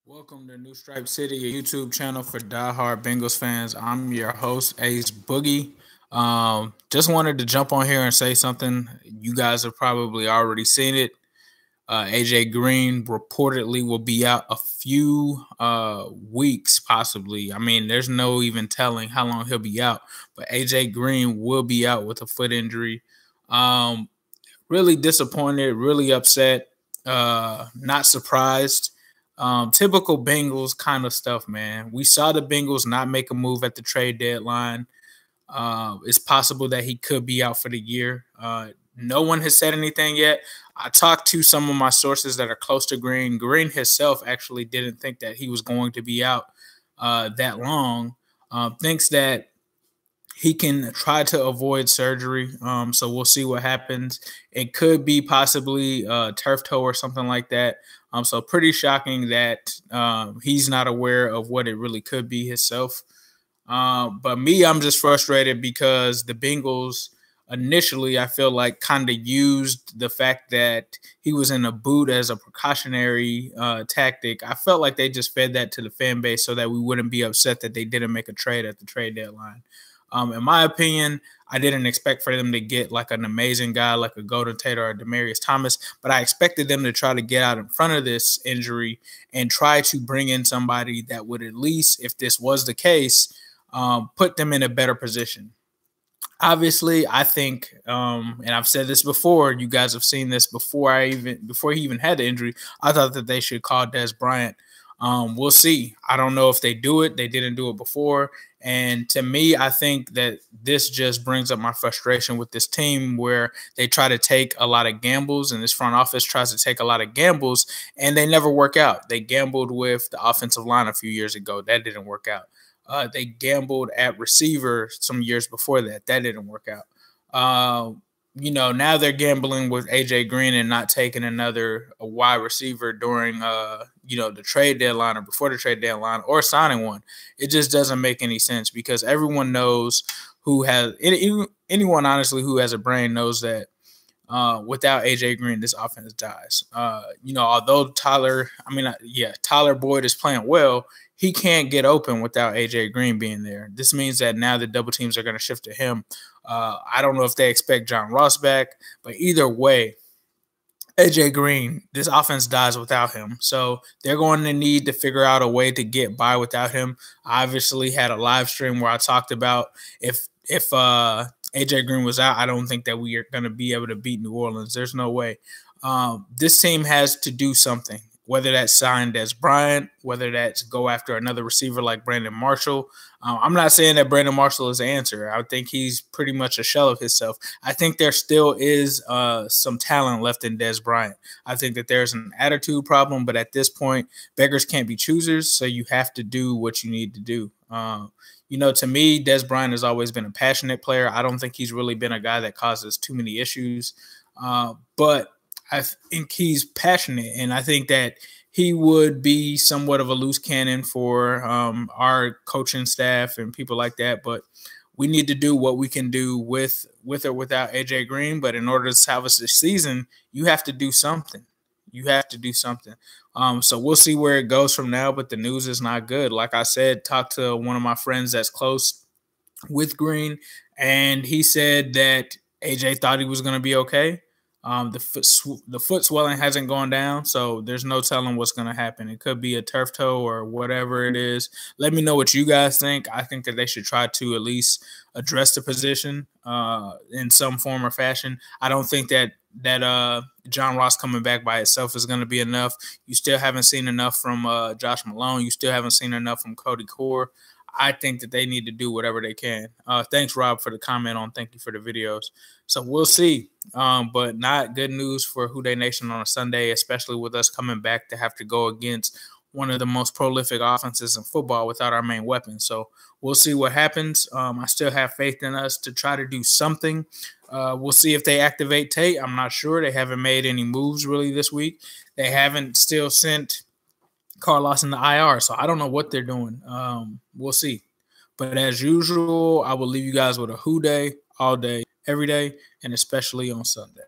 Welcome to New Stripe City, a YouTube channel for diehard Bengals fans. I'm your host, Ace Boogie. Just wanted to jump on here and say something. You guys have probably already seen it. AJ Green reportedly will be out a few weeks, possibly. I mean, there's no even telling how long he'll be out, but AJ Green will be out with a foot injury. Really disappointed, really upset, not surprised. Typical Bengals kind of stuff, man. We saw the Bengals not make a move at the trade deadline. It's possible that he could be out for the year. No one has said anything yet. I talked to some of my sources that are close to Green. Green himself actually didn't think that he was going to be out that long. Thinks that he can try to avoid surgery. So we'll see what happens. It could be possibly turf toe or something like that. So pretty shocking that he's not aware of what it really could be himself. But me, I'm just frustrated because the Bengals initially, I feel like, kind of used the fact that he was in a boot as a precautionary tactic. I felt like they just fed that to the fan base so that we wouldn't be upset that they didn't make a trade at the trade deadline. In my opinion, I didn't expect for them to get like an amazing guy like a Golden Tate or a Demaryius Thomas, but I expected them to try to get out in front of this injury and try to bring in somebody that would at least, if this was the case, put them in a better position. Obviously, I think, and I've said this before, you guys have seen this before he even had the injury. I thought that they should call Des Bryant. We'll see. I don't know if they do it. They didn't do it before. And to me, I think that this just brings up my frustration with this team where they try to take a lot of gambles and this front office tries to take a lot of gambles and they never work out. They gambled with the offensive line a few years ago. That didn't work out. They gambled at receiver some years before that. That didn't work out. Now they're gambling with AJ Green and not taking another wide receiver during, the trade deadline or before the trade deadline or signing one. It just doesn't make any sense because everyone knows anyone honestly who has a brain knows that without AJ Green, this offense dies. Although Tyler Boyd is playing well, he can't get open without AJ Green being there. This means that now the double teams are going to shift to him. I don't know if they expect John Ross back, but either way, AJ Green, this offense dies without him. So they're going to need to figure out a way to get by without him. I obviously had a live stream where I talked about if AJ Green was out, I don't think that we are going to be able to beat New Orleans. There's no way. This team has to do something, whether that's sign Des Bryant, whether that's go after another receiver like Brandon Marshall. I'm not saying that Brandon Marshall is the answer. I think he's pretty much a shell of himself. I think there still is some talent left in Des Bryant. I think that there's an attitude problem, but at this point, beggars can't be choosers, so you have to do what you need to do. To me, Des Bryant has always been a passionate player. I don't think he's really been a guy that causes too many issues, but I think he's passionate, and I think that he would be somewhat of a loose cannon for our coaching staff and people like that. But we need to do what we can do with or without AJ Green. But in order to salvage this season, you have to do something. You have to do something. So we'll see where it goes from now. But the news is not good. Like I said, talked to one of my friends that's close with Green, and he said that AJ thought he was going to be okay. The foot swelling hasn't gone down, so there's no telling what's going to happen. It could be a turf toe or whatever it is. Let me know what you guys think. I think that they should try to at least address the position in some form or fashion. I don't think that John Ross coming back by itself is going to be enough. You still haven't seen enough from Josh Malone. You still haven't seen enough from Cody Core. I think that they need to do whatever they can. Thanks, Rob, for the comment on thank you for the videos. So we'll see. But not good news for Who Dey Nation on a Sunday, especially with us coming back to have to go against one of the most prolific offenses in football without our main weapon. So we'll see what happens. I still have faith in us to try to do something. We'll see if they activate Tate. I'm not sure. They haven't made any moves really this week. They haven't still sent Carlos in the IR, so I don't know what they're doing. We'll see. But as usual, I will leave you guys with a Who Dey all day, every day, and especially on Sunday.